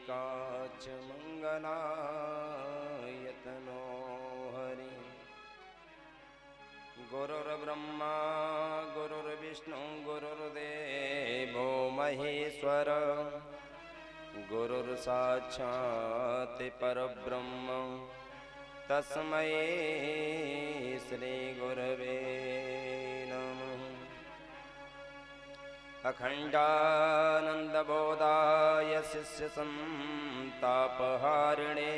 पुंडरीका च मंगलायतनो हरि। गुरुर्ब्रह्मा गुरुर्विष्णु गुरुर्देवो महेश्वर। गुरुर्साक्षात् परब्रह्म तस्मै श्री गुरवे नमः। अखंडानंदबोधाय शिष्यसंतापहारिणे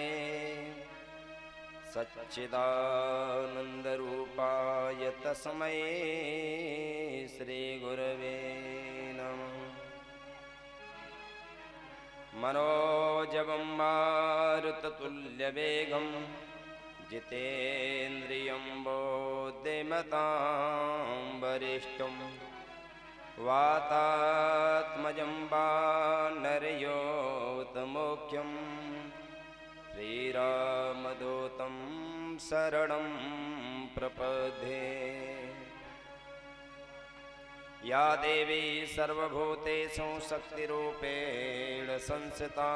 सच्चिदानंदरूपाय तस्मै श्री गुरवे नमः। मनोजवं मारुततुल्यवेगं जितेन्द्रियं बुद्धिमतां वरिष्ठं वातात्मजं वानरयोतमुख्यं श्रीरामदूतं शरणं प्रपद्ये। या देवी सर्वभूतेषु शक्तिरूपेण संस्थिता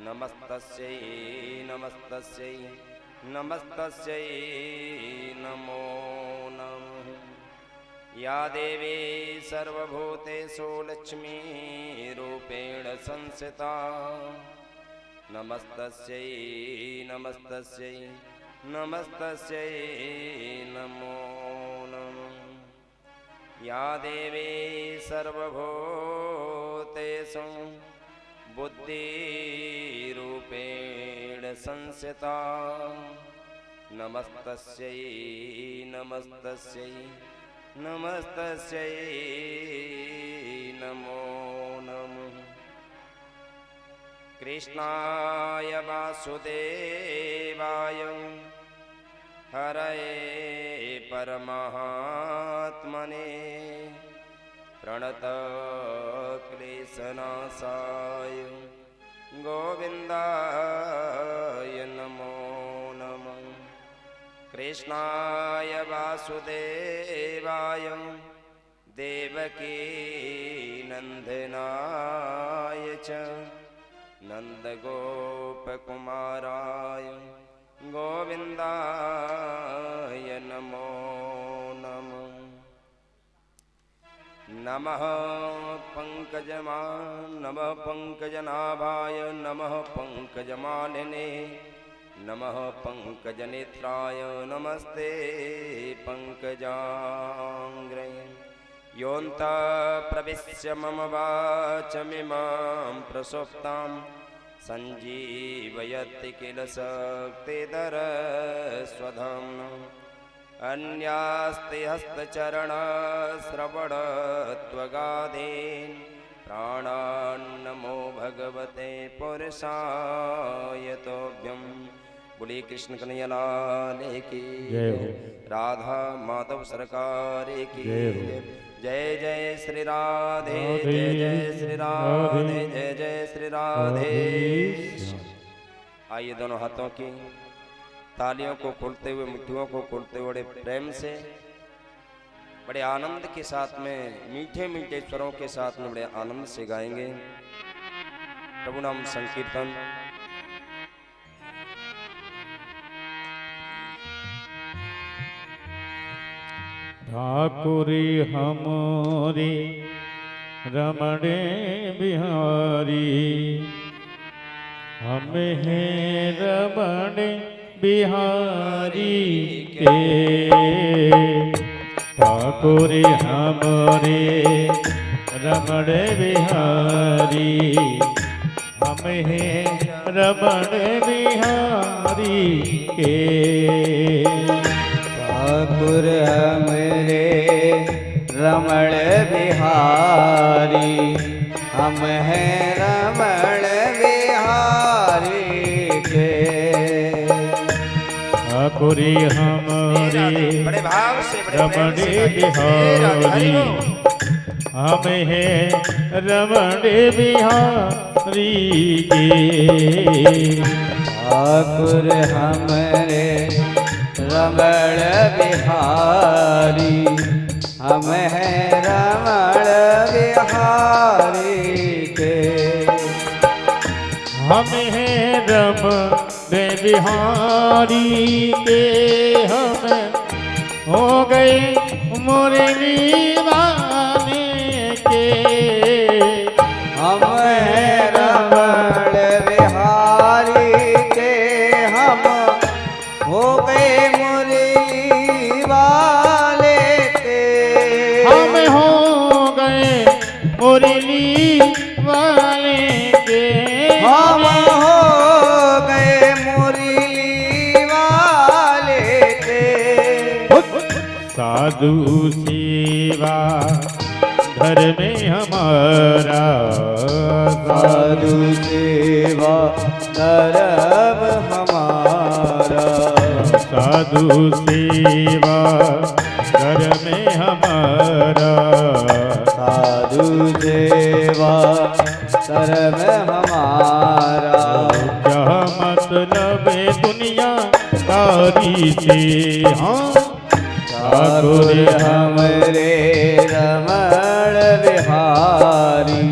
नमस्तस्यै नमस्तस्यै नमस्तस्यै नमो नमः। या देवी सर्वभूतेषु लक्ष्मीरूपेण संस्थिता नमस्तस्यै नमस्तस्यै नमस्तस्यै नमो नमः। या देवी सर्वभूतेषु बुद्धिरूपेण संस्थिता नमस्तस्यै नमस्तस्यै नमस्तस्यै नमो नमः। कृष्णाय वासुदेवाय हरये परमात्मने प्रणतक्लेशनाशाय गोविन्दाय नमो नमः। कृष्णाय वासुदेवाय देवकी नन्दनाय च नन्दगोपकुमाराय गोविन्दाय नमो नमः। नमः नमः पंकजनाभाय नमः पंकजमालिने नमः पंकजनेत्राय नमस्ते पंकजांग्रे। योऽन्तः प्रविश्य मम वाचमिमां प्रसुप्तां संजीवयति किल शक्तिधरस्वधाम्ना। अन्यास्ति हस्तचरणश्रवणत्वगादीन् प्राणान्नमो भगवते पुरुषाय तुभ्यं। बोलिए कृष्ण कन्हैया लाल की जय। राधा माधव सरकार की जय। जय श्री राधे जय जय श्री राधे जय जय श्री राधे। आइए दोनों हाथों की तालियों को खोलते हुए मुट्ठियों को खोलते हुए बड़े प्रेम से बड़े आनंद के साथ में मीठे मीठे स्वरों के साथ में बड़े आनंद से गाएंगे प्रभु नाम संकीर्तन। ठाकुरी हमारी रमणे बिहारी हमें है रमणे बिहारी के। ठाकुरी हमारे रमणे बिहारी हमें है रमणे बिहारी के। ठाकुर हमरे रमण बिहारी हम हैं रमण बिहारी के। ठाकुरी हमारे बड़े भाव से रमण बिहारी हम हैं रमण बिहारी के। ठाकुर हमरे रमण बिहारी हम हैं रमण बिहारी के। हम हैं रमण बिहारी के, हम हो गए मुरली वाले के। हम हैं रमण बिहारी के, हम हो गए मुरली वाले के। हम हो गए मुरली वाले के। हम हो गए मुरली वाले के। साधु सेवा घर में हमारा, साधु सेवा धर्म हमारा। साधु सेवा घर में हमारा। साधु सेवा धर्म हमारा। क्या मतलब है दुनिया दारी से। हाँ ठाकुर हमरे रमण बिहारी,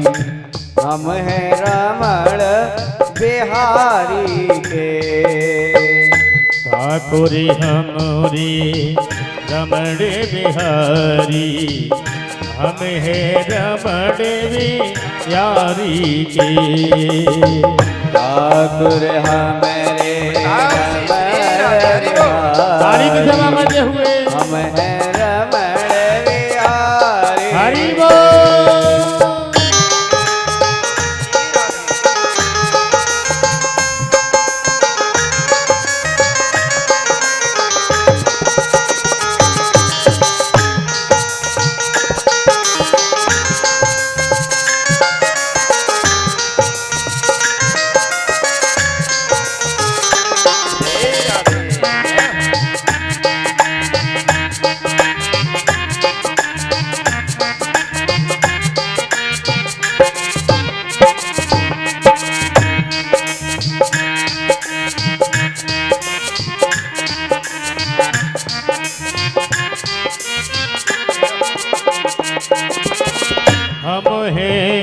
हम हैं रमण बिहारी के। ठाकुर हमरे रमण बिहारी, हम हैं रमण बिहारी के। ठाकुर हमरे रमण तारी की बिहारी, सभा बजे हुए हम हैं रमण बिहारी। हरि बोल। हम हैं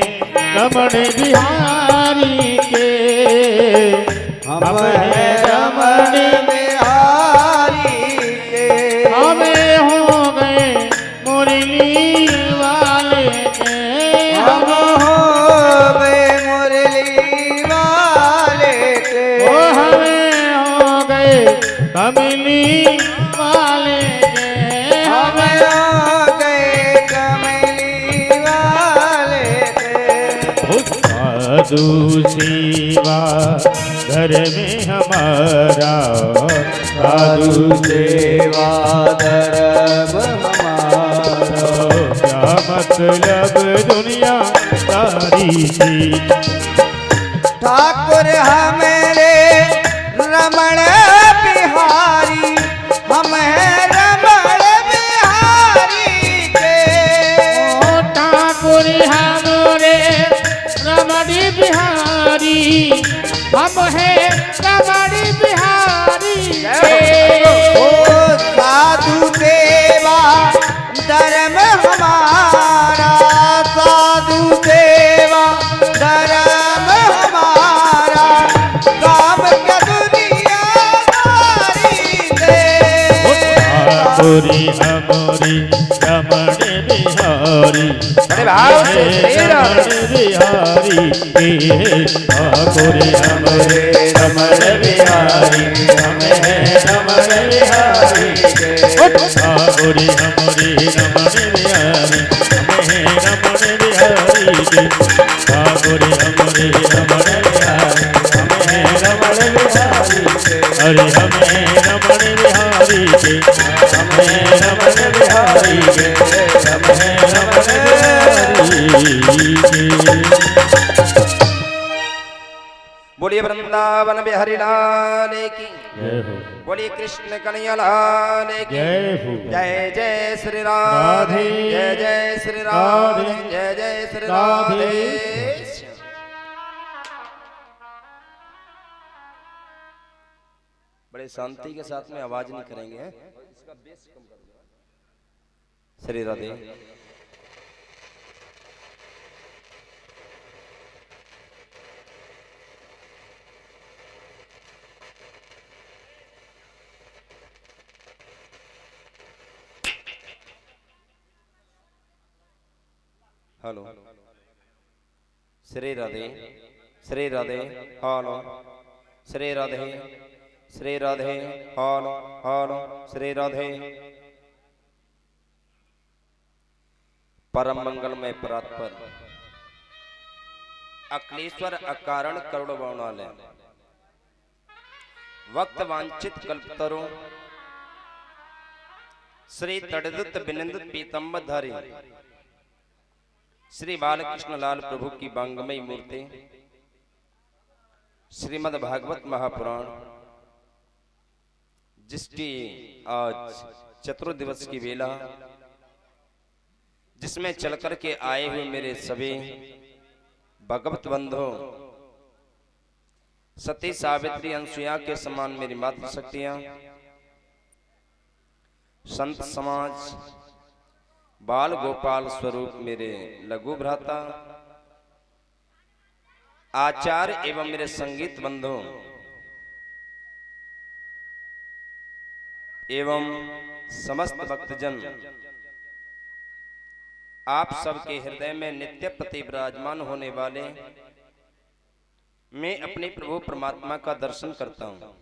रमण बिहारी के, हम हैं रमण बिहारी के। हमें हो गए मुरली वाले के। हम हो गए मुरली वाले के। ओ हमें हो गए कमली वाले के। हम हो गए कमली वाले के। साधु सेवा घर में हमारा, साधु सेवा धर्म हमारा। क्या मतलब दुनिया सारी सी। ठाकुर हमरे रमण बिहारी, हम हैं रमण बिहारी के। ओ ठाकुर हमरे रमण बिहारी, हम हैं रमण बिहारी के। ओ साधु सेवा धर्म हमारा, साधु सेवा धर्म हमारा। काम क्या दुनिया दारी दे। ठाकुर हमरे रमण बिहारी, बड़े भाव से रमण बिहारी के। ठाकुर हमरे रमण बिहारी, हम हैं रमण बिहारी के। ठाकुर हमरे रमण बिहारी, हम हैं रमण बिहारी के। ठाकुर हमरे रमण बिहारी, हम हैं रमण बिहारी के। अरे हम हैं रमण बिहारी के, हम हैं रमण बिहारी के, हम हैं रमण बिहारी के। बोलिए वृंदावन बिहारी लाल की, जय हो। बोलिए कृष्ण कन्हैया लाल की। जय हो। जय जय श्री राधे, राधे। जय जय श्री राधे, राधे। जय जय श्री राधे। राधे। बड़े शांति के साथ में आवाज नहीं करेंगे, इसका बेस कम कर दो। Shri Radhe. Hello Shri Radhe Shri Radhe hello Shri Radhe Shri Radhe hello hello Shri Radhe. परम मंगलमय परात्पर अखिलेश्वर अकारण करुण बाणालय वक्त वांछित कल्पतरु श्री तड़दुत बिनिंदुत पीतम्बरधारी श्री बालकृष्ण लाल प्रभु की बांगमयी मूर्ति श्रीमद् भागवत महापुराण, जिसकी आज चतुर्दिवस की वेला, जिसमें चलकर के आए हुए मेरे सभी भगवत बंधु सती सावित्री अनसुया के समान मेरी मातृशक्तियां, संत समाज, बाल गोपाल स्वरूप मेरे लघु भ्राता, आचार्य एवं मेरे संगीत बंधु एवं समस्त भक्तजन, आप सबके हृदय में नित्य प्रति विराजमान होने वाले मैं अपने प्रभु परमात्मा का दर्शन करता हूं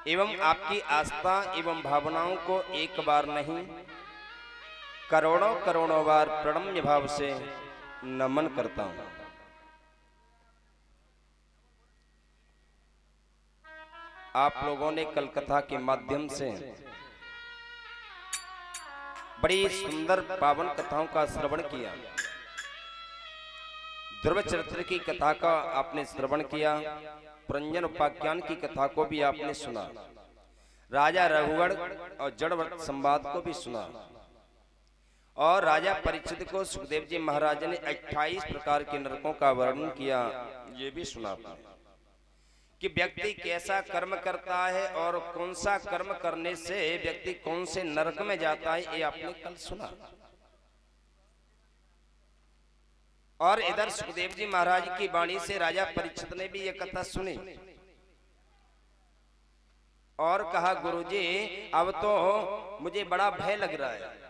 एवं आपकी आस्था एवं भावनाओं को एक बार नहीं करोड़ों करोड़ों बार प्रणम्य भाव से नमन करता हूं। आप लोगों ने कल कथा के माध्यम से बड़ी सुंदर पावन कथाओं का श्रवण किया। ध्रुव चरित्र की कथा का आपने श्रवण किया, पुरंजन उपाख्यान की कथा को भी आपने सुना, राजा रघुगण और जड़वत संवाद को भी सुना, और राजा परीक्षित को सुखदेव जी महाराज ने 28 प्रकार के नरकों का वर्णन किया, ये भी सुना आपने कि व्यक्ति कैसा कर्म करता है और कौन सा कर्म करने से व्यक्ति कौन से नरक में जाता है, ये आपने कल सुना। और इधर सुखदेव जी महाराज की वाणी से राजा परीक्षित ने भी ये कथा सुनी और कहा, गुरुजी अब तो मुझे बड़ा भय लग रहा है,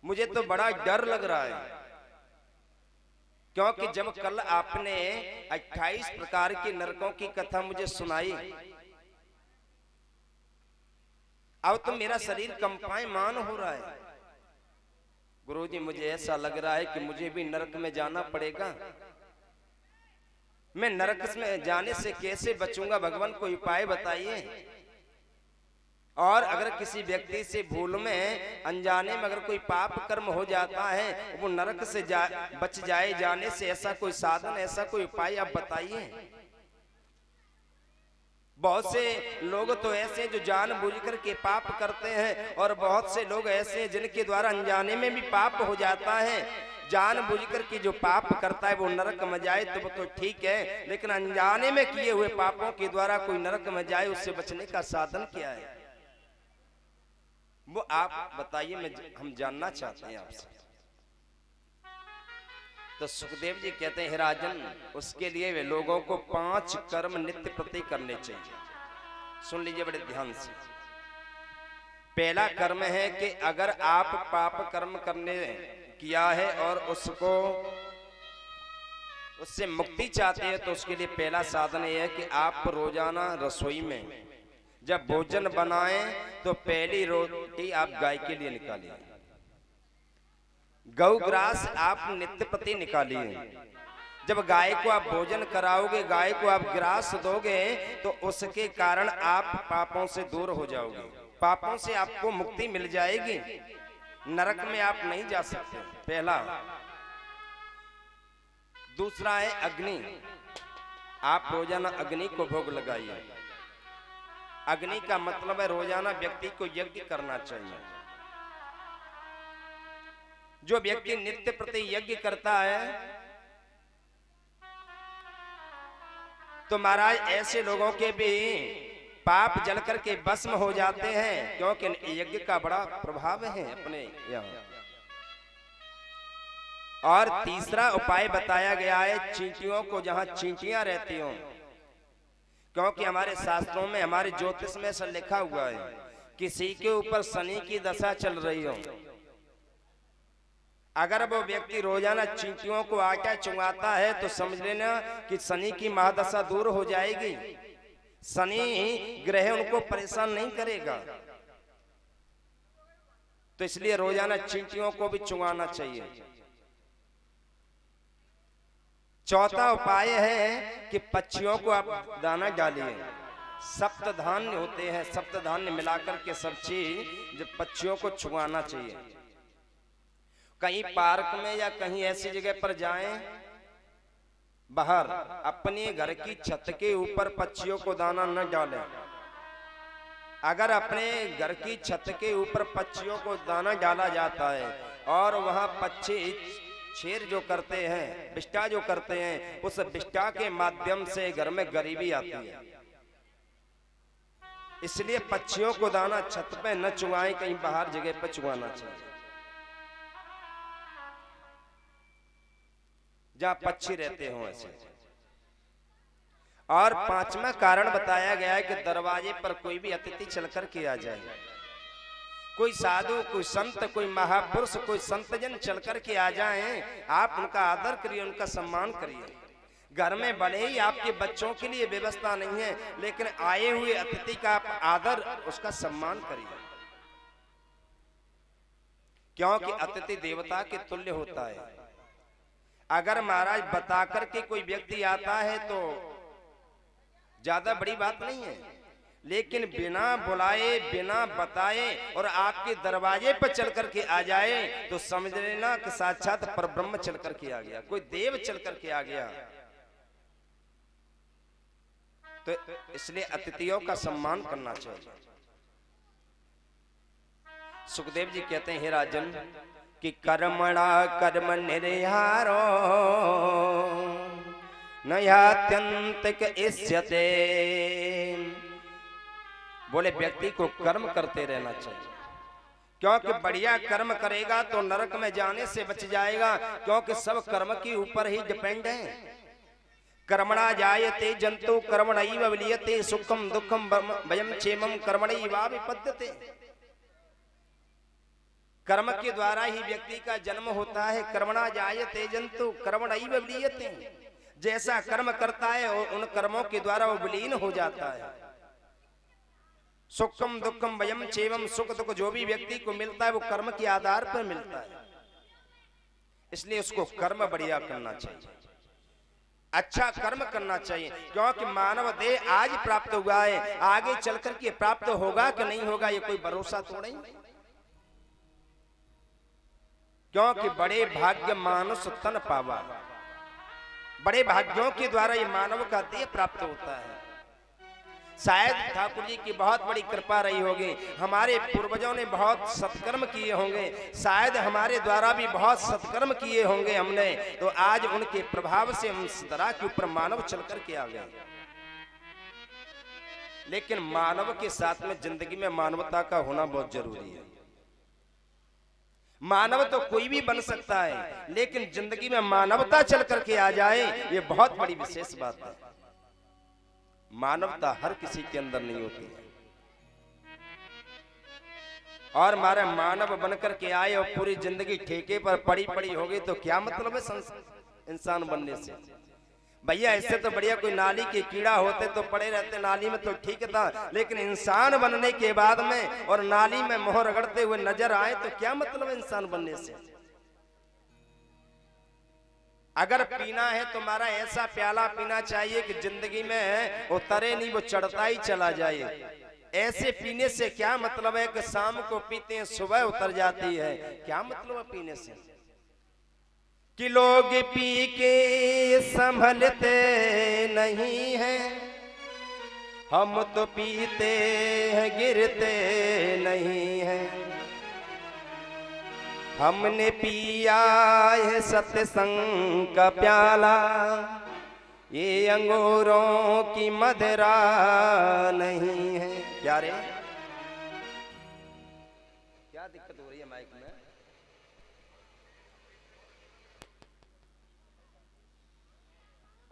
मुझे तो बड़ा डर लग रहा है, क्योंकि जब कल आपने 28 प्रकार के नरकों की कथा मुझे सुनाई, अब तो मेरा शरीर कंपायमान हो रहा है। गुरुजी मुझे ऐसा लग रहा है कि मुझे भी नरक में जाना पड़ेगा, मैं नरक में जाने से कैसे बचूंगा, भगवान कोई उपाय बताइए। और अगर किसी व्यक्ति से भूल में अनजाने में अगर कोई पाप कर्म हो जाता है, वो नरक से बच जाए जाने से, ऐसा कोई साधन, ऐसा कोई उपाय आप बताइए। बहुत से लोग तो ऐसे जो जानबूझ करके पाप करते हैं, और बहुत से लोग ऐसे जिनके द्वारा अनजाने में भी पाप हो जाता है। जानबूझ करके जो पाप करता है वो नरक में जाए तो वो तो ठीक है, लेकिन अनजाने में किए हुए पापों के द्वारा कोई नरक में जाए, उससे बचने का साधन क्या है, वो आप बताइए, हम जानना चाहते हैं आपसे। तो सुखदेव जी कहते हैं, हे राजन, उसके लिए वे लोगों को 5 कर्म नित्य प्रति करने चाहिए। सुन लीजिए बड़े ध्यान से। पहला कर्म है कि अगर आप पाप कर्म करने किया है और उससे मुक्ति चाहते हैं, तो उसके लिए पहला साधन यह है कि आप रोजाना रसोई में जब भोजन बनाएं तो पहली रोटी आप गाय के लिए निकालिए, गौग्रास आप नित्य प्रति निकालिए। जब गाय को आप भोजन कराओगे, गाय को आप ग्रास दोगे, तो उसके कारण आप पापों से दूर हो जाओगे, पापों से आपको मुक्ति मिल जाएगी, नरक में आप नहीं जा सकते। पहला। दूसरा है अग्नि, आप रोजाना अग्नि को भोग लगाइए। अग्नि का मतलब है रोजाना व्यक्ति को यज्ञ करना चाहिए। जो व्यक्ति नित्य प्रति यज्ञ करता है, तो महाराज ऐसे लोगों के भी पाप जल करके भस्म हो जाते हैं, क्योंकि यज्ञ का बड़ा प्रभाव है अपने यहाँ। और तीसरा उपाय बताया गया है, चींटियों को जहां चींटियां रहती हों, क्योंकि हमारे शास्त्रों में, हमारे ज्योतिष में ऐसा लिखा हुआ है, किसी के ऊपर शनि की दशा चल रही हो अगर वो व्यक्ति रोजाना चींटियों को आटा चुंगाता है तो समझ लेना कि शनि की महादशा दूर हो जाएगी, शनि ग्रह उनको परेशान नहीं करेगा। तो इसलिए रोजाना चींटियों को भी चुंगाना चाहिए। चौथा उपाय है कि पक्षियों को आप दाना डालिए। सप्त धान्य होते हैं, सप्त धान्य मिलाकर के सब चीज जब पक्षियों को चुगाना चाहिए। कहीं पार्क में या कहीं ऐसी जगह पर जाएं, बाहर अपने घर की छत के ऊपर पक्षियों को दाना न डालें। अगर अपने घर की छत के ऊपर पक्षियों को दाना डाला जाता है और वहां पक्षी शेर जो करते हैं, विष्टा जो करते हैं, उस विष्टा के माध्यम से घर में गरीबी आती है। इसलिए पक्षियों को दाना छत पे न चुगाएं, कहीं बाहर जगह पे चुगाना चाहिए जहां पक्षी रहते हो ऐसे। और पांचवा कारण बताया गया है कि दरवाजे पर कोई भी अतिथि चल कर के आ जाए, कोई साधु, कोई संत, कोई महापुरुष, कोई संतजन चल कर के आ जाएं, आप उनका आदर करिए, उनका सम्मान करिए। घर में भले ही आपके बच्चों के लिए व्यवस्था नहीं है, लेकिन आए हुए अतिथि का आप आदर, उसका सम्मान करिए, क्योंकि अतिथि देवता के तुल्य होता है। अगर महाराज बता करके कोई व्यक्ति आता है तो ज्यादा बड़ी बात नहीं है, लेकिन बिना बुलाए, बिना बताए और आपके दरवाजे पर चल करके आ जाए तो समझ लेना कि साक्षात परब्रह्म चल करके आ गया, कोई देव चल करके आ गया। तो इसलिए अतिथियों का सम्मान करना चाहिए। सुखदेव जी कहते हैं, हे राजन, कि कर्मणा कर्म निर्हारो नयात्यंतिक इष्यते। बोले व्यक्ति को कर्म करते रहना चाहिए, क्योंकि बढ़िया कर्म करेगा तो नरक में जाने से बच जाएगा, क्योंकि सब कर्म के ऊपर ही डिपेंड है। कर्मणा जायते जंतु कर्मणैव विलीयते, सुखम दुखम भयम क्षेमम कर्मणैवाभिपद्यते। कर्म के द्वारा ही व्यक्ति का जन्म होता है। कर्मणा जायते जंतु कर्मणैव विलीयते, जैसा कर्म करता है उन कर्मों के द्वारा वो विलीन हो जाता है। सुखम दुखम भयम क्षेमम, सुख दुख जो भी व्यक्ति को मिलता है वो कर्म के आधार पर मिलता है। इसलिए उसको कर्म बढ़िया करना चाहिए, अच्छा कर्म करना चाहिए, क्योंकि मानव देह आज प्राप्त हुआ है, आगे चलकर के प्राप्त होगा कि नहीं होगा ये कोई भरोसा तो नहीं। क्योंकि बड़े भाग्य मानुष तन पावा, बड़े भाग्यों के द्वारा ये मानव का देह प्राप्त होता है। शायद ठाकुर जी की बहुत बड़ी कृपा रही होगी, हमारे पूर्वजों ने बहुत सत्कर्म किए होंगे, शायद हमारे द्वारा भी बहुत सत्कर्म किए होंगे हमने, तो आज उनके प्रभाव से हम इस तरह के ऊपर मानव चल करके आ गए। लेकिन मानव के साथ में जिंदगी में मानवता का होना बहुत जरूरी है। मानव तो कोई भी बन सकता है, लेकिन जिंदगी में मानवता चल करके आ जाए ये बहुत बड़ी विशेष बात है। मानवता हर किसी के अंदर नहीं होती है, और हमारा मानव बनकर के आए और पूरी जिंदगी ठेके पर पड़ी पड़ी होगी तो क्या मतलब है इंसान बनने से। भैया इससे तो बढ़िया कोई नाली के कीड़ा होते तो पड़े रहते नाली में तो ठीक था, लेकिन इंसान बनने के बाद में और नाली में मुंह रगड़ते हुए नजर आए तो क्या मतलब है इंसान बनने से। अगर पीना है तो हमारा ऐसा प्याला पीना चाहिए कि जिंदगी में उतरे नहीं, वो चढ़ता ही चला जाए। ऐसे पीने से क्या मतलब है कि शाम को पीते हैं सुबह उतर जाती है, क्या मतलब है पीने से। कि लोग पी के संभलते नहीं हैं, हम तो पीते हैं गिरते नहीं हैं। हमने पिया है सत्संग का प्याला, ये अंगूरों की मदिरा नहीं है। क्या रे, क्या दिक्कत हो रही है माइक में?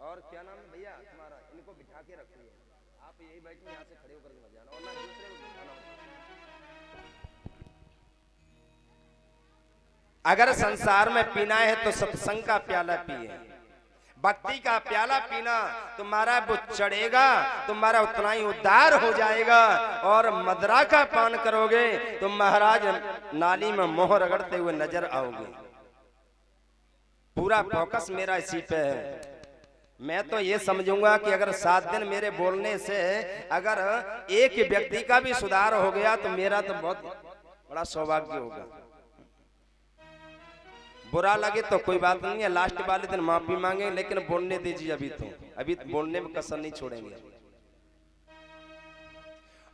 और क्या नाम है भैया तुम्हारा? इनको बिठा के रखिए, आप यही बैठिए, यहाँ से खड़े होकर मत जाना, और ना दूसरे को बिठाना। अगर संसार में पीना है तो सत्संग का प्याला पिए, भक्ति का प्याला पीना, तुम्हारा वो चढ़ेगा, तुम्हारा उतना ही उद्धार हो जाएगा। और मदरा का पान करोगे तो महाराज नाली में मोह रगड़ते हुए नजर आओगे। पूरा फोकस मेरा इसी पे है। मैं तो ये समझूंगा कि अगर 7 दिन मेरे बोलने से अगर एक व्यक्ति का भी सुधार हो गया तो मेरा तो बहुत बड़ा सौभाग्य होगा। बुरा लगे तो कोई बात नहीं है, लास्ट वाले दिन माफी मांगे, लेकिन बोलने दीजिए। अभी तो बोलने में कसर नहीं छोड़ेंगे।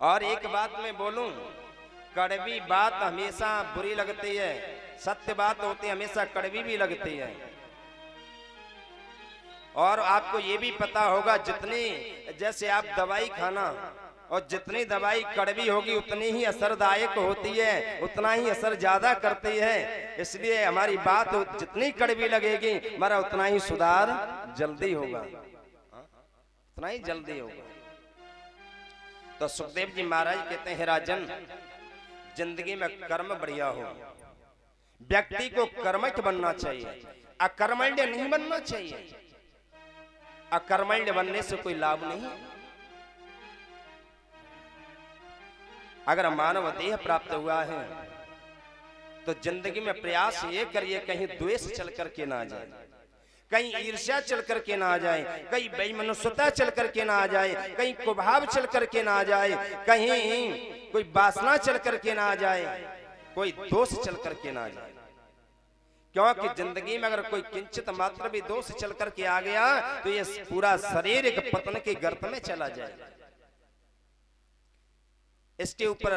और एक बात मैं बोलूं, कड़वी बात हमेशा बुरी लगती है, सत्य बात होती है हमेशा कड़वी भी लगती है। और आपको ये भी पता होगा, जितनी जैसे आप दवाई खाना, और जितनी दवाई कड़वी होगी उतनी ही असरदायक होती है, उतना ही असर ज्यादा करती है। इसलिए हमारी बात जितनी कड़वी लगेगी हमारा उतना ही सुधार जल्दी होगा, उतना ही जल्दी होगा। तो सुखदेव जी महाराज कहते हैं, राजन जिंदगी में कर्म बढ़िया हो, व्यक्ति को कर्मठ बनना चाहिए, अकर्मण्य नहीं बनना चाहिए। अकर्मण्य बनने से कोई लाभ नहीं। अगर मानव देह प्राप्त हुआ है तो जिंदगी में प्रयास ये करिए कहीं द्वेष चल करके ना आ जाए, कहीं ईर्ष्या चल करके ना आ जाए, कहीं बेमनुष्यता चल करके ना आ जाए, कहीं कुभाव चल करके ना आ जाए, कहीं कोई वासना चल करके ना आ जाए, कोई दोष चल करके ना आ जाए। क्योंकि जिंदगी में अगर कोई किंचित मात्र भी दोष चल करके आ गया तो ये पूरा शरीर एक पतन के गर्त में चला जाए। इसके ऊपर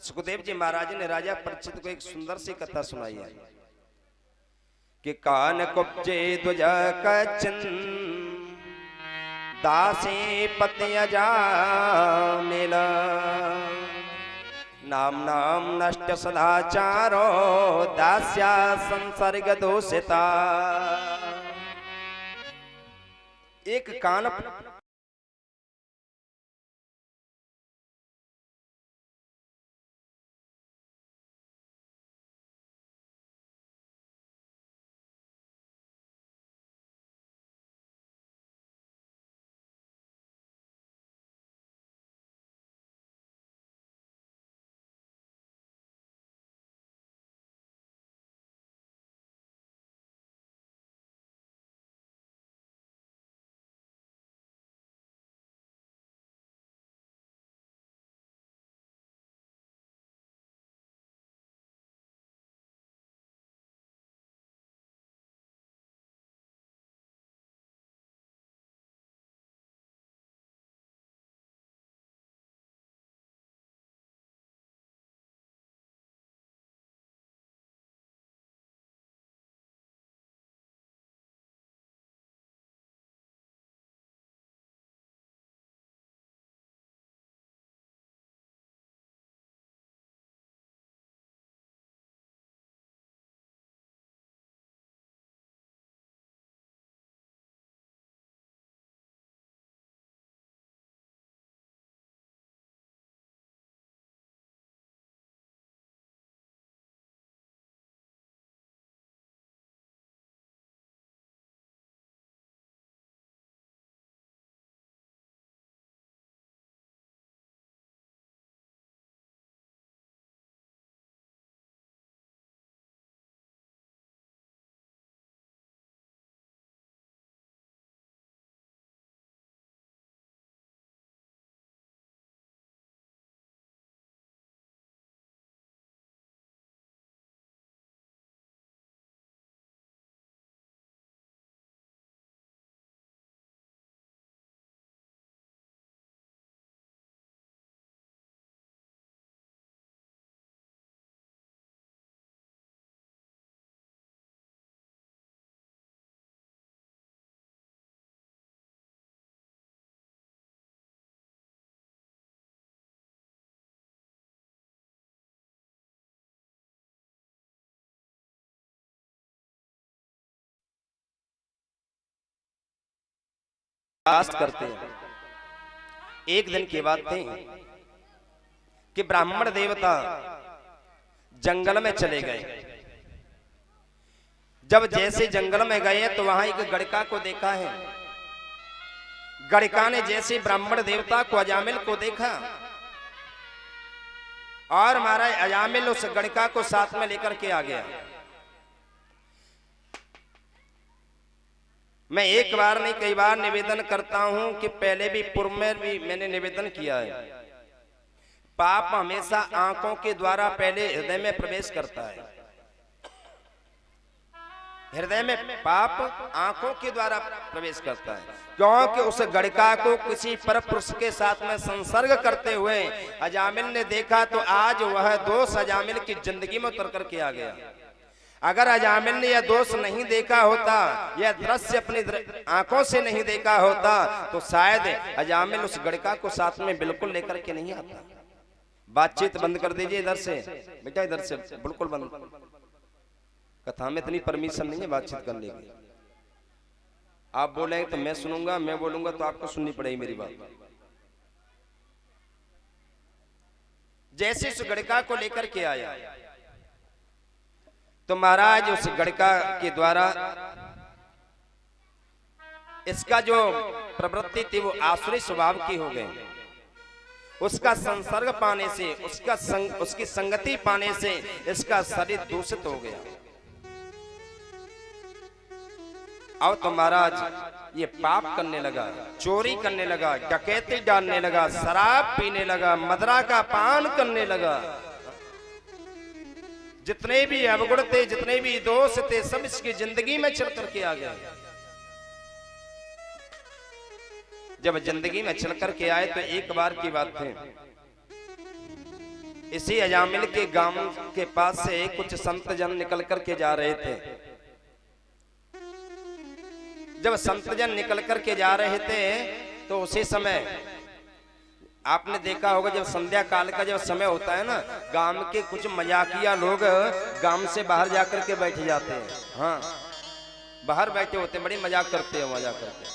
सुखदेव जी महाराज ने राजा परीक्षित को एक सुंदर सी कथा सुनाई है कि कान कुब्जे ध्वज कचिन दासे पत्य जा मेला नाम नाम नष्ट सदाचारो दास्या संसर्ग दोषिता। एक कान करते हैं। एक दिन की बात थी कि ब्राह्मण देवता जंगल में चले गए जब जैसे जंगल में गए तो वहां एक गड़का को देखा है। गड़का ने जैसे ब्राह्मण देवता को अजामिल को देखा और महाराज अजामिल उस गड़का को साथ में लेकर के आ गया। मैं एक बार नहीं कई बार निवेदन करता हूं कि पहले भी पूर्व में भी मैंने निवेदन किया है, पाप हमेशा आंखों के द्वारा पहले हृदय में प्रवेश करता है। हृदय में पाप आंखों के द्वारा प्रवेश करता है, क्योंकि उस गड़का को किसी पर पुरुष के साथ में संसर्ग करते हुए अजामिल ने देखा तो आज वह दोष अजामिल की जिंदगी में उतर करके आ गया। अगर अजामिल ने यह दोष नहीं देखा होता, यह दृश्य अपनी आंखों से नहीं देखा होता तो शायद अजामिल उस गड़का को साथ में बिल्कुल लेकर के नहीं आता। बातचीत बंद कर दीजिए इधर से बेटा, इधर से बिल्कुल बंद। कथा में इतनी परमिशन नहीं है बातचीत करने की। आप बोलेंगे तो मैं सुनूंगा, मैं बोलूंगा तो आपको सुननी पड़ेगी मेरी बात। जैसे उस गड़का को लेकर के आया तो महाराज उस गड़का के द्वारा इसका जो प्रवृत्ति थी वो आसुरी स्वभाव की हो गई। उसका संसर्ग पाने से, उसकी संगति पाने से इसका शरीर दूषित हो गया। अब तो महाराज ये पाप करने लगा, चोरी करने लगा, डकैती डालने लगा, शराब पीने लगा, मदरा का पान करने लगा। जितने भी अवगुण थे, जितने भी दोष थे, सब इसकी जिंदगी में चल करके आ गए। जब जिंदगी में चल करके आए तो एक बार की बात थी, इसी अजामिल के गांव के पास से कुछ संत जन निकल करके जा रहे थे। जब संत जन निकल करके जा रहे थे तो उसी समय आपने देखा होगा जब संध्या काल का जब समय होता है ना, गांव के कुछ मजाकिया लोग गांव से बाहर जाकर के बैठ जाते हैं। हाँ, बाहर बैठे होते, बड़ी मजाक करते हैं, मजाक करते हैं।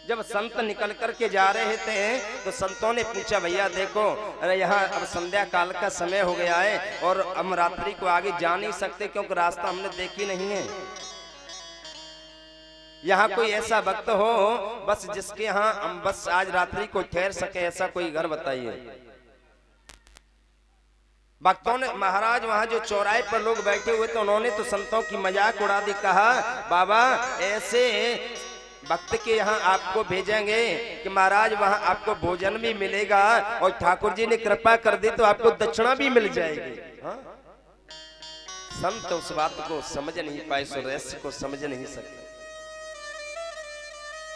जब संत निकल करके जा रहे थे तो संतों ने पूछा, भैया देखो, अरे यहाँ अब संध्या काल का समय हो गया है और हम रात्रि को आगे जा नहीं सकते क्योंकि रास्ता हमने देखी नहीं है। यहाँ कोई ऐसा भक्त हो बस जिसके यहाँ हम बस आज रात्रि को ठहर सके, ऐसा कोई घर बताइए। भक्तों ने, महाराज वहां जो चौराहे पर लोग बैठे हुए थे उन्होंने तो संतों की मजाक उड़ा दी। कहा, बाबा ऐसे भक्त के यहाँ आपको भेजेंगे कि महाराज वहां आपको भोजन भी मिलेगा और ठाकुर जी ने कृपा कर दी तो आपको दक्षिणा भी मिल जाएगी। हाँ? संत उस बात को समझ नहीं पाए, उस रहस्य को समझ नहीं सके।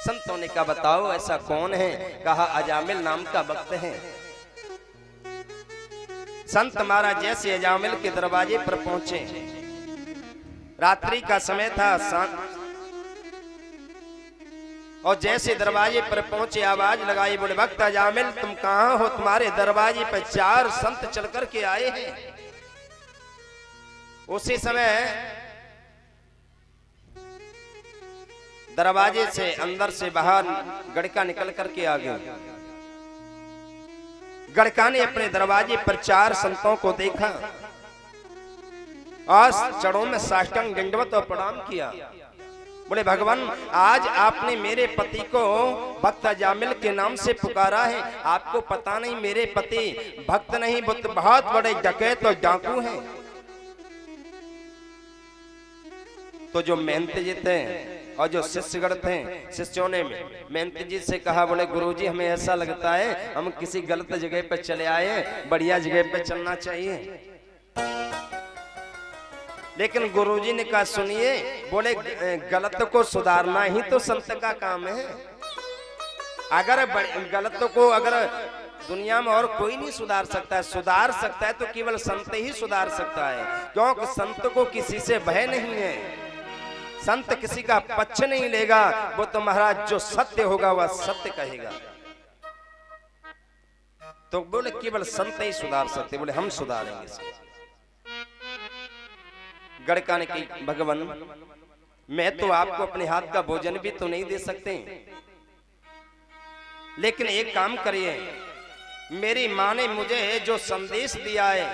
संतों ने कहा, बताओ ऐसा कौन है? कहा, अजामिल नाम का भक्त है। संत महाराज जैसे अजामिल के दरवाजे पर पहुंचे, रात्रि का समय था, और जैसे दरवाजे पर पहुंचे आवाज लगाई, बोले, भक्त अजामिल तुम कहां हो? तुम्हारे दरवाजे पर 4 संत चल कर के आए हैं। उसी समय दरवाजे से अंदर से बाहर गड़का निकल करके आ गया। गड़का ने अपने दरवाजे पर 4 संतों को देखा और चरणों में साष्टांग दंडवत और प्रणाम किया। बोले, भगवान आज आपने मेरे पति को भक्त अजामिल के नाम से पुकारा है। आपको पता नहीं मेरे पति भक्त नहीं बहुत बड़े डकैत और डाकू हैं। तो जो मेहनत जी थे और जो शिष्यगण थे, शिष्यों ने मेहनत जी से कहा, बोले गुरुजी हमें ऐसा लगता है हम किसी गलत जगह पर चले आए, बढ़िया जगह पर चलना चाहिए। लेकिन गुरुजी ने कहा, सुनिए, बोले गलत को सुधारना ही तो संत का काम है। अगर गलत को अगर दुनिया में और कोई नहीं सुधार सकता है, सुधार सकता है तो केवल संत ही सुधार सकता है, क्योंकि संत को किसी से भय नहीं है। संत किसी का पक्ष नहीं लेगा, वो तो महाराज जो सत्य होगा वह सत्य कहेगा। तो बोले केवल संत ही सुधार सकते, बोले हम सुधारेंगे। गड़का ने कही, भगवान मैं तो आपको अपने हाथ का भोजन भी तो नहीं दे सकते, लेकिन एक काम करिए, मेरी माँ ने मुझे जो संदेश दिया है,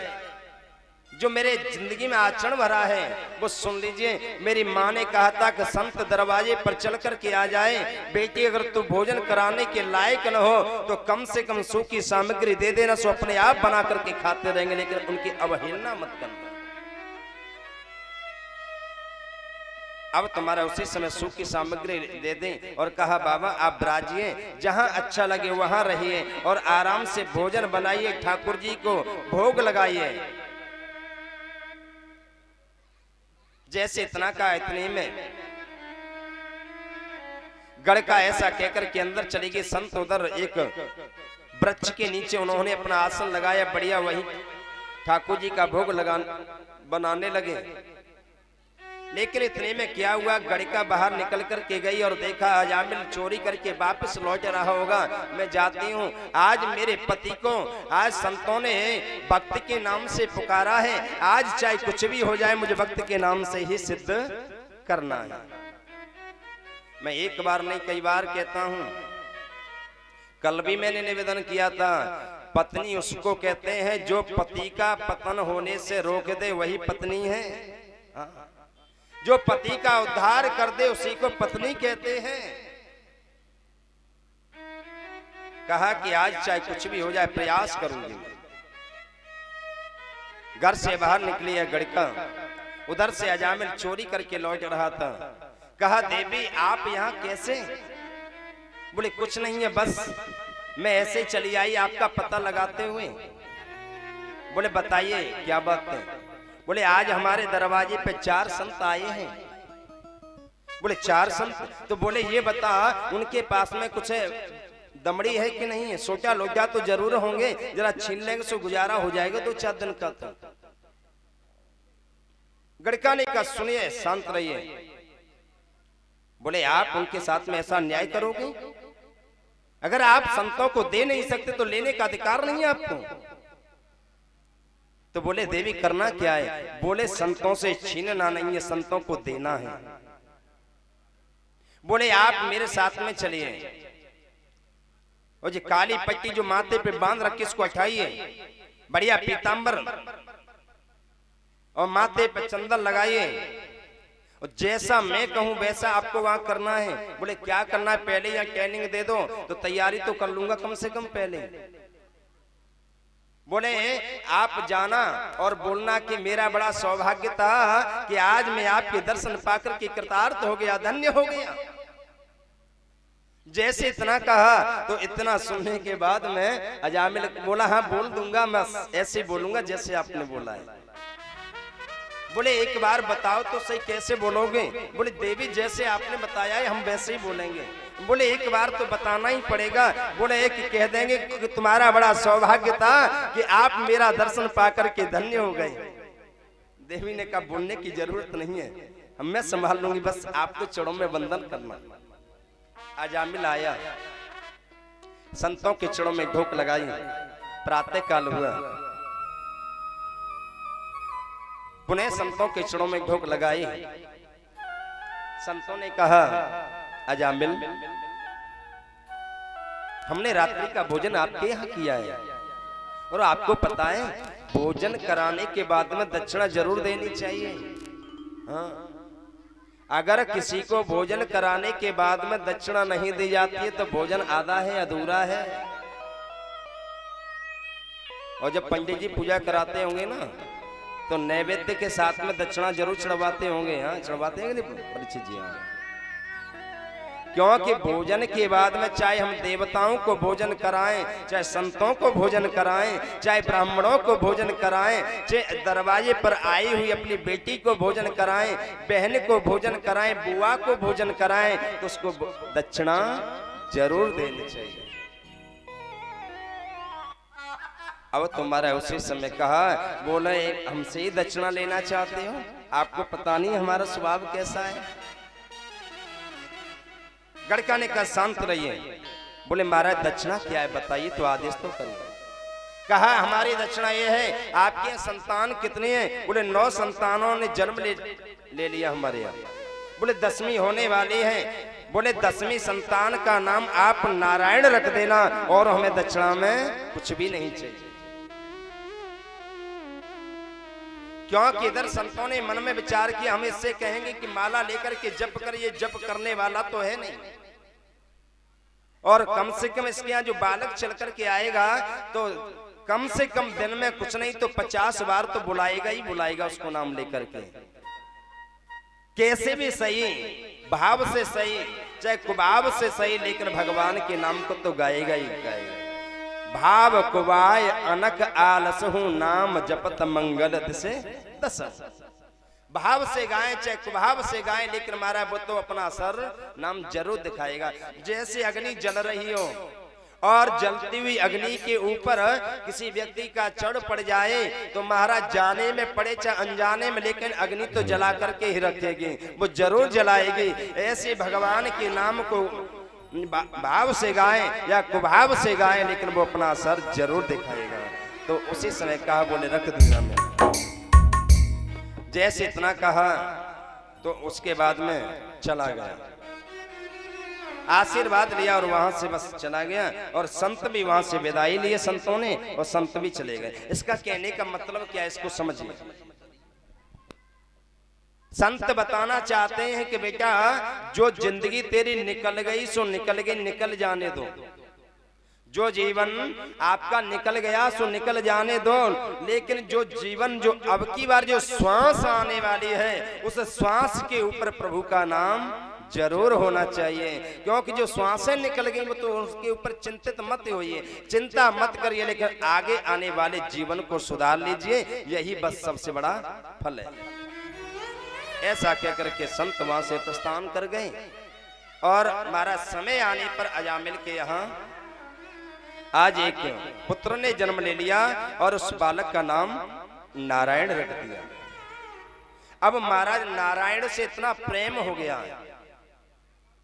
जो मेरे जिंदगी में आचरण भरा है वो सुन लीजिए। मेरी माँ ने कहा था कि संत दरवाजे पर चल कर के आ जाए, बेटी अगर तू भोजन कराने के लायक न हो तो कम से कम सूखी सामग्री दे देना, सो अपने आप बना करके खाते रहेंगे, लेकिन उनकी अवहेलना मत करना। अब तुम्हारा उसी समय सूखी सामग्री दे दें और कहा बाबा आप ब्राजिए, जहां अच्छा लगे वहां रहिए और आराम से भोजन बनाइए, ठाकुर जी को भोग लगाइए। जैसे इतना का इतने में गढ़ का ऐसा कहकर के अंदर चली गई। संत उधर एक वृक्ष के नीचे उन्होंने अपना आसन लगाया, बढ़िया वही ठाकुर जी का भोग बनाने लगे। लेकिन इतने में क्या हुआ, गड़िका बाहर निकल कर के गई और देखा अजामिल चोरी करके वापस लौट रहा होगा। मैं जाती हूँ, आज मेरे पति को आज संतों ने भक्त के नाम से पुकारा है, आज चाहे कुछ भी हो जाए मुझे भक्त के नाम से ही सिद्ध करना है। मैं एक बार नहीं कई बार कहता हूँ, कल भी मैंने निवेदन किया था, पत्नी उसको कहते हैं जो पति का पतन होने से रोक दे वही पत्नी है। जो पति का उद्धार कर दे उसी को पत्नी कहते हैं। कहा कि आज चाहे कुछ भी हो जाए प्रयास करूंगी। घर से बाहर निकली है गड़का, उधर से अजामिल चोरी करके लौट रहा था। कहा देवी आप यहाँ कैसे? बोले कुछ नहीं है, बस मैं ऐसे चली आई आपका पता लगाते हुए। बोले बताइए क्या बात है? बोले आज हमारे दरवाजे पे 4 संत आए हैं। बोले 4 संत? तो बोले ये बता उनके पास में कुछ दमड़ी है कि नहीं है? सोचा लोचा तो जरूर होंगे, जरा छीन लेंगे सो गुजारा हो जाएगा 2-4 दिन का। तो गड़का ने कहा सुनिए शांत रहिए। बोले आप उनके साथ में ऐसा अन्याय करोगे? अगर आप संतों को दे नहीं सकते तो लेने का अधिकार नहीं है आपको। तो बोले देवी करना क्या है? बोले संतों से छीनना नहीं है, संतों को देना है। बोले आप मेरे साथ में चलिए, और जी काली पट्टी जो माथे पे बांध रखी इसको हटाइए, बढ़िया पीतांबर और माथे पे चंदन लगाइए, और जैसा मैं कहूं वैसा आपको वहां करना है। बोले क्या करना है? पहले या ट्रेनिंग दे दो तो तैयारी तो कर लूंगा कम से कम पहले। बोले आप जाना और बोलना कि मेरा बड़ा सौभाग्य था कि आज मैं आपके दर्शन पाकर के कृतार्थ हो गया, धन्य हो गया। जैसे इतना कहा तो इतना सुनने के बाद में अजामिल बोला हाँ बोल दूंगा, मैं ऐसे बोलूंगा जैसे आपने बोला है। बोले एक बार बताओ तो सही कैसे बोलोगे? बोले देवी जैसे आपने बताया है हम वैसे ही बोलेंगे। बोले एक बार तो बताना ही पड़ेगा। बोले एक कह देंगे कि तुम्हारा बड़ा सौभाग्य था कि आप मेरा दर्शन पाकर के धन्य हो गए। देवी ने कहा बोलने की जरूरत नहीं है, मैं संभाल लूंगी, बस आपको चरणों में वंदन करना। अजामिल आया, संतों के चरणों में ढोक लगाई। प्रातः काल हुआ, पुनः संतों के चरणों में ढोक लगाई। संतों ने कहा अजामिल हमने रात्रि का भोजन आपके यहाँ किया है, और आपको पता है भोजन कराने के बाद में दक्षिणा जरूर देनी चाहिए। हाँ, अगर किसी को भोजन कराने के बाद में दक्षिणा नहीं दी जाती है तो भोजन आधा है, अधूरा है। और जब पंडित जी पूजा कराते होंगे ना तो नैवेद्य के साथ में दक्षिणा जरूर चढ़वाते होंगे। हाँ चढ़वाते हैं परीक्षित जी? हाँ, क्योंकि भोजन के बाद में चाहे हम देवताओं को भोजन कराएं, चाहे संतों को भोजन कराएं, चाहे ब्राह्मणों को भोजन कराएं, चाहे दरवाजे पर आई हुई अपनी बेटी को भोजन कराएं, बहन को भोजन कराएं, बुआ को भोजन कराएं, तो उसको दक्षिणा जरूर देनी चाहिए। अब तुम्हारा उसी समय कहा बोले हमसे ही दक्षिणा लेना चाहते हो? आपको पता नहीं हमारा स्वभाव कैसा है। गड़का ने कहा शांत रहिए। बोले महाराज दक्षिणा क्या है बताइए तो आदेश तो करूंगा। कहा हमारी दक्षिणा ये है, आपके संतान कितने हैं? बोले 9 संतानों ने जन्म ले लिया हमारे यहाँ। बोले 10वीं होने वाली है। बोले 10वीं संतान का नाम आप नारायण रख देना और हमें दक्षिणा में कुछ भी नहीं चाहिए। क्योंकि इधर संतों ने मन में विचार किया हम इससे कहेंगे कि माला लेकर के जप कर, ये जप करने वाला तो है नहीं, और कम से कम इसके यहाँ जो बालक चल करके आएगा तो कम से कम दिन में कुछ नहीं तो 50 बार तो बुलाएगा ही बुलाएगा उसको नाम लेकर के। कैसे भी सही, भाव से सही चाहे कुभाव से सही, लेकिन भगवान के नाम को तो गाएगा ही गाएगा। भाव कुबाय अनक आलस हूं नाम जपत मंगल से दस। भाव से गाएं चाहे कुभाव से गाएं, लेकिन हमारा वो तो अपना असर नाम जरूर दिखाएगा। जैसे अग्नि जल रही हो और जलती हुई अग्नि के ऊपर किसी व्यक्ति का चढ़ पड़ जाए तो महाराज जाने में पड़े चाहे अनजाने में, लेकिन अग्नि तो जला करके ही रखेगी, वो जरूर जलाएगी। ऐसे भगवान के नाम को भाव से गाएं या कुभाव से गाएं, लेकिन वो अपना असर जरूर दिखाएगा। तो उसी समय कहा बोले रख दूंगा मैं। जैसे इतना कहा तो उसके बाद में चला गया, आशीर्वाद लिया और वहां से बस चला गया। और संत भी वहां से विदाई लिए संतों ने, और संत भी चले गए। इसका कहने का मतलब क्या है, इसको समझिए। संत बताना चाहते हैं कि बेटा जो जिंदगी तेरी निकल गई सो निकल गई, निकल जाने दो। जो जीवन आपका निकल गया सो निकल जाने दो, लेकिन जो जीवन जो अब की बार जो श्वास आने वाली है उस श्वास के ऊपर प्रभु का नाम जरूर होना चाहिए। क्योंकि जो श्वासें निकल गई वो तो उसके ऊपर चिंतित मत होइए, चिंता मत करिए, लेकिन आगे आने वाले जीवन को सुधार लीजिए, यही बस सबसे बड़ा फल है। ऐसा कहकर के संत वहां से प्रस्थान कर गए। और हमारा समय आने पर अजामिल के यहाँ आज एक पुत्र ने जन्म ले लिया और उस बालक का नाम नारायण रख दिया। अब महाराज नारायण से इतना प्रेम हो गया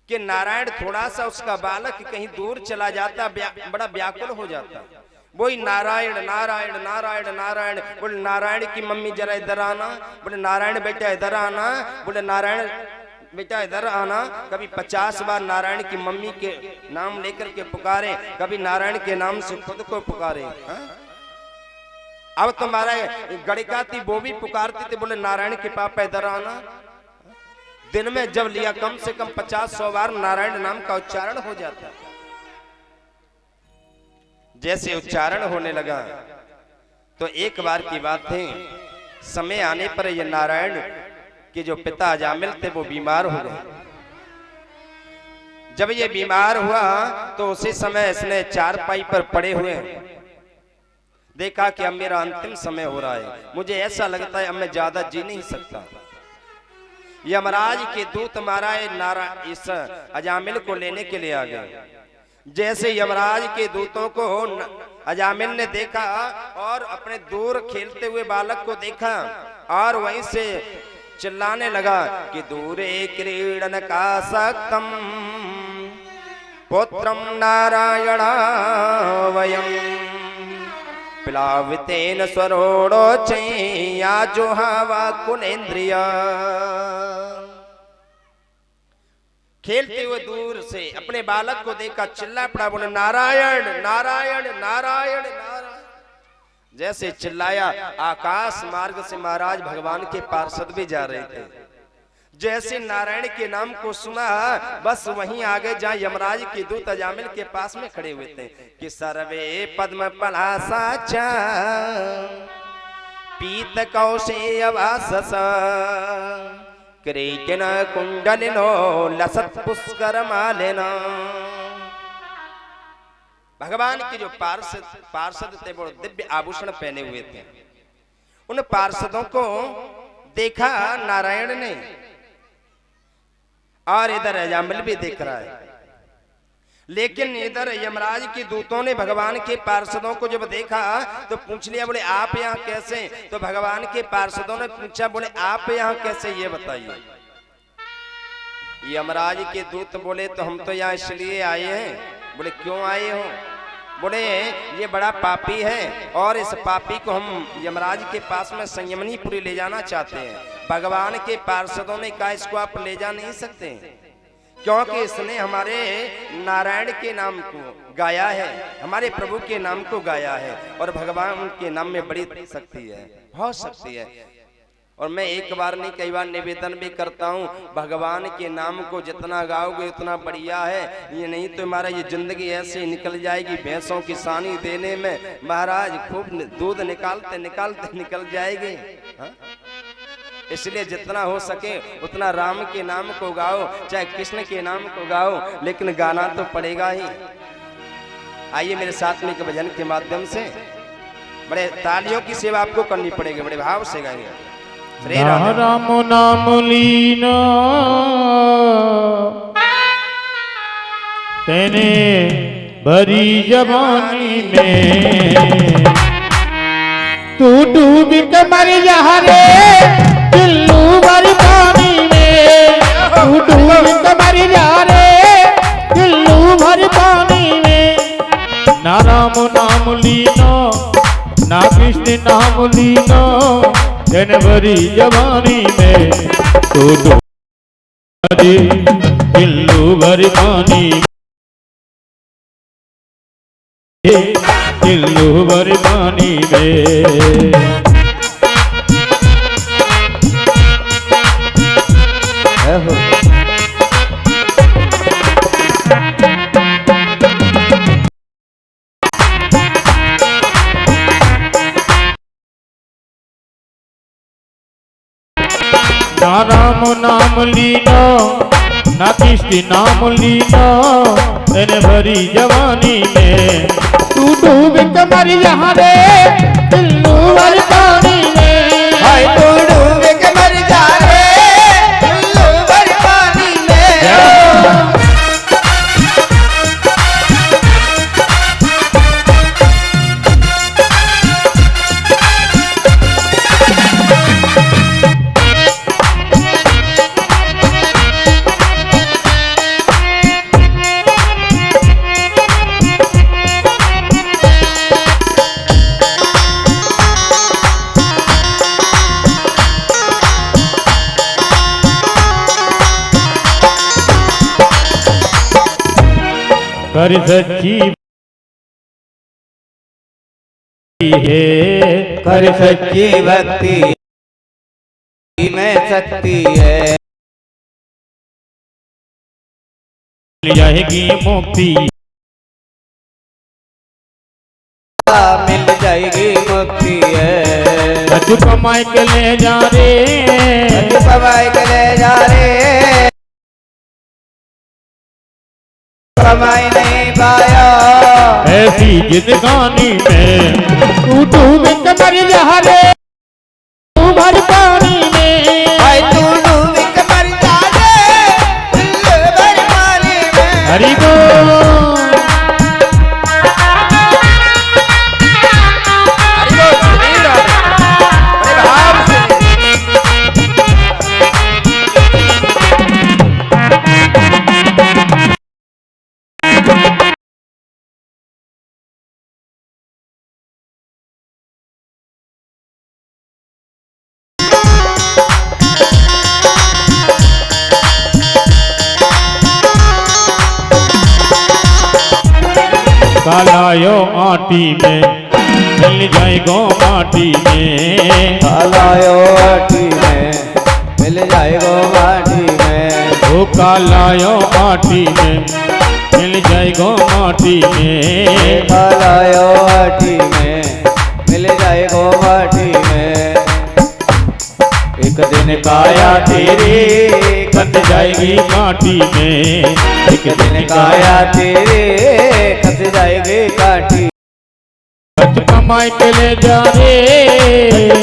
कि नारायण थोड़ा सा उसका बालक कहीं दूर चला जाता बड़ा व्याकुल हो जाता। वही नारायण नारायण नारायण नारायण, बोले नारायण की मम्मी जरा इधर आना, बोले नारायण बेटा इधर आना, बोले नारायण बेटा इधर आना। कभी 50 बार नारायण की मम्मी के नाम लेकर के पुकारे, कभी नारायण के नाम से खुद को पुकारे। अब तुम्हारा गड़िका थी वो भी पुकारती थी, बोले नारायण के पापा इधर आना। दिन में जब लिया कम से कम 50-100 बार नारायण नाम का उच्चारण हो जाता। जैसे उच्चारण होने लगा तो एक बार की बात थी, समय आने पर ये नारायण के जो पिता अजामिल थे वो बीमार हो गए। जब ये बीमार हुआ तो उसी समय इसने चारपाई पर पड़े हुए देखा कि अब मेरा अंतिम समय हो रहा है, मुझे ऐसा लगता है अब मैं ज्यादा जी नहीं सकता। यमराज के दूत महाराज इस अजामिल को लेने के लिए आ गए। जैसे यमराज के दूतों को अजामिल ने देखा और अपने दूर खेलते हुए बालक को देखा और वहीं से चिल्लाने लगा कि दूरे क्रीडन का सक्तम पुत्रम नारायण वयम प्लावितेन स्वरोड़ो चैया जोहावा कुलेन्द्रिया। खेलते हुए दूर से अपने बालक को देखा, चिल्ला पड़ा, बोले नारायण नारायण नारायण नारायण। जैसे चिल्लाया आकाश मार्ग से महाराज भगवान के पार्षद भी जा रहे थे। जैसे नारायण के नाम को सुना बस वहीं आगे जहां यमराज के दूत अजामिल के पास में खड़े हुए थे कि सर्वे पद्म पलासाचा पीत कौशेय वासस किरीटन कुंडलिनो लसत पुष्कर मालिना। भगवान के जो पार्षद थे वो दिव्य आभूषण पहने हुए थे। उन पार्षदों को देखा नारायण ने और इधर अजामिल भी देख रहा है, लेकिन इधर यमराज के दूतों ने भगवान के पार्षदों को जब देखा तो पूछ लिया, बोले आप यहाँ कैसे? तो भगवान के पार्षदों ने पूछा, बोले आप यहाँ कैसे, ये बताइए। यमराज के दूत बोले तो हम तो यहाँ इसलिए आए हैं। बोले क्यों आए हो? बोले ये बड़ा पापी है और इस पापी को हम यमराज के पास में संयमनीपुरी ले जाना चाहते हैं। भगवान के पार्षदों ने कहा इसको आप ले जा नहीं सकते, क्योंकि इसने हमारे नारायण के नाम को गाया है, हमारे प्रभु के नाम को गाया है, और भगवान के नाम में बड़ी शक्ति है, बहुत शक्ति है। और मैं एक बार नहीं कई बार निवेदन भी करता हूँ, भगवान के नाम को जितना गाओगे उतना बढ़िया है। ये नहीं तो हमारा ये जिंदगी ऐसे ही निकल जाएगी, भैंसों की सानी देने में महाराज खूब दूध निकालते निकालते निकल जाएगी। हाँ? इसलिए जितना हो सके उतना राम के नाम को गाओ, चाहे कृष्ण के नाम को गाओ, लेकिन गाना तो पड़ेगा ही। आइए मेरे साथ में एक भजन के माध्यम से बड़े तालियों की सेवा आपको करनी पड़ेगी, बड़े भाव से गाएंगे। श्री राम राम नाम लीना तेने भरी जवानी में, तू डूब के मर जा रे चिल्लू भर पानी में, तू डूब के मर जा रे चिल्लू भर पानी में। ना राम नाम लीना ना कृष्ण नाम लीना तेने भरी जवानी में, तू डूब चिल्लू भर पानी में, चिल्लू भर पानी में। ना राम नाम लीना ना कृष्ण नाम लीना तेने भरी जवानी में, तू डूब के मर जा रे चिल्लू भर पानी में। हाय तू डूब के मर जा रे चिल्लू भर पानी में। कर सच्ची है, कर सच्ची भक्ति में शक्ति है, मिल जाएगी मुक्ति, मिल जाएगी मुक्ति है। अजू कमाई के ले जा रे, अजू कमाई के ले जा रे, कमाई नहीं पाया ऐसी जिंदगानी में, तू डूब के मर जा रे तू भर पानी में। भाई तू डूब के मर जा रे चिल्लू भर पानी में। हरि बोल कालायो आटी में मिल जाएगो माटी में, कालायो आटी में मिल जाएगो माटी में। ओ कालायो आटी में मिल जाएगो माटी में, कालायो आटी में मिल जाएगो माटी में। एक दिन काया तेरी कट जाएगी माटी में, एक दिन काया तेरे कट जाएगी काटी। अज कमाई के ले जा रे,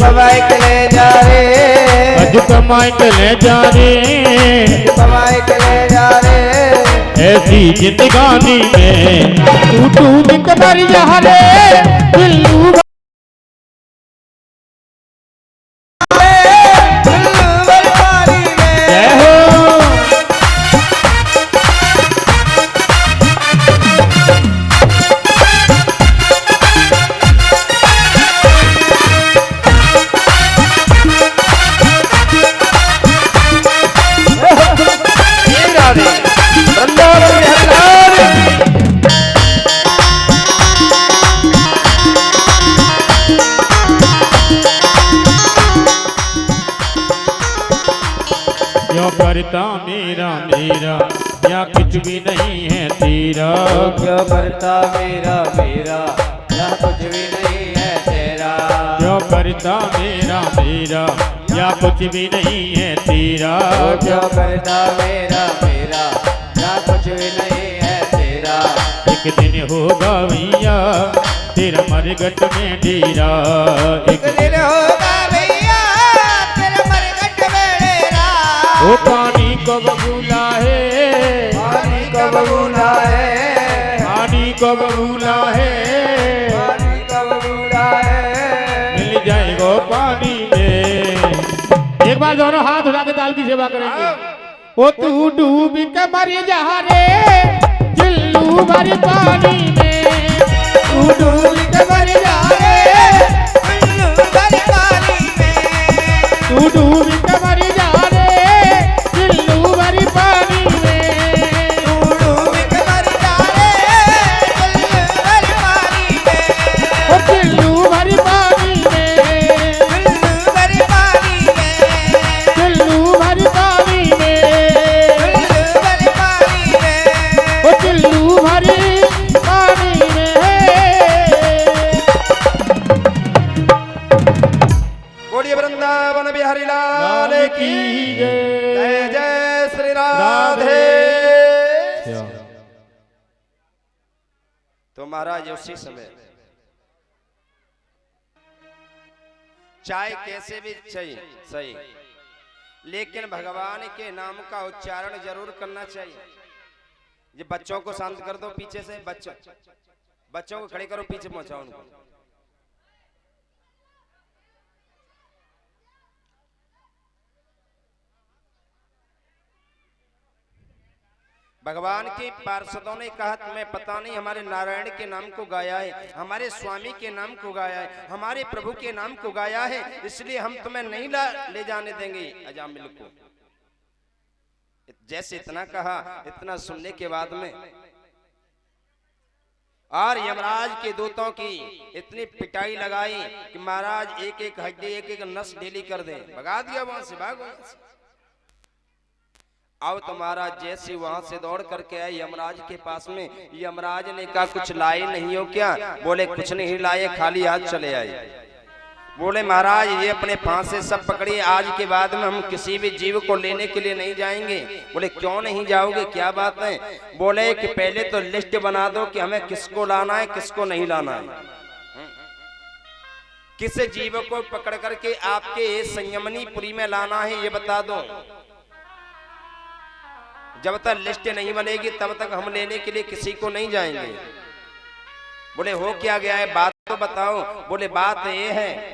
कमाई के ले जा रे, अज कमाई के ले जा रे, कमाई के ले जा रे। ऐसी जिंदगानी में तू डूब के मर जा रे चिल्लू भर पानी में। जय हो। भी नहीं है तेरा। क्यों करता मेरा मेरा या कुछ भी नहीं है तेरा। क्यों करता मेरा मेरा या कुछ भी नहीं है तेरा। क्यों करता मेरा मेरा या कुछ भी नहीं है तेरा। एक दिन होगा भैया तेरा मरघट में डेरा। एक दिन होगा भैया तेरा मरघट में डेरा। वो पानी कब भूला है, पानी कब भूला है, पानी कब भूला है, पानी कब भूला है। मिल जाएगा पानी में। एक बार दोनों हाथ उठा के दाल की सेवा करेंगे। ओ तू डूब के मर जा रे चिल्लू भर पानी में। तू डूब के मर जा रे चिल्लू भर पानी में। तू डूब के मर जा रे चिल्लू भर पानी में। तू डूब के मर जा रे चिल्लू भर पानी में। ओ चिल्लू भर पानी में, चिल्लू भर पानी में। चिल्लू भर पानी में, चिल्लू भर पानी में। ओ चिल्लू भर पानी में। बोलिए वृंदावन बिहारी लाल की जय। जय श्री राधे। तो महाराज उसी समय चाय कैसे भी चाहिए सही, लेकिन भगवान के नाम का उच्चारण जरूर करना चाहिए। ये बच्चों को शांत कर दो, पीछे से बच्चों को खड़े करो, पीछे पहुंचाओ उनको। भगवान के पार्षदों ने कहा तुम्हें पता नहीं हमारे नारायण के नाम को गाया है, हमारे स्वामी के नाम को गाया है, हमारे प्रभु के नाम को गाया है, इसलिए हम तुम्हें नहीं ले जाने देंगे अजामिल को। जैसे इतना कहा, इतना सुनने के बाद में और यमराज के दूतों की इतनी पिटाई लगाई कि महाराज एक एक हड्डी एक एक नस ढीली कर दे। भगा दिया वहां से, भागो वहां से। अब तो महाराज जैसे वहां से दौड़ करके आए यमराज के पास में, यमराज ने कहा कुछ लाए नहीं हो क्या? बोले कुछ नहीं लाए, खाली हाथ चले आए। बोले महाराज ये अपने फांसे सब पकड़िए, आज के बाद में हम किसी भी जीव को लेने के लिए नहीं जाएंगे। बोले क्यों नहीं जाओगे, क्या बात है? बोले कि पहले तो लिस्ट बना दो कि हमें किसको लाना है किसको नहीं लाना है। किस जीव को पकड़ करके आपके संयमनीपुरी में लाना है ये बता दो। जब तक लिस्ट नहीं बनेगी तब तक हम लेने के लिए किसी को नहीं जाएंगे। बोले हो क्या गया है, बात तो बताओ। बोले बात ये है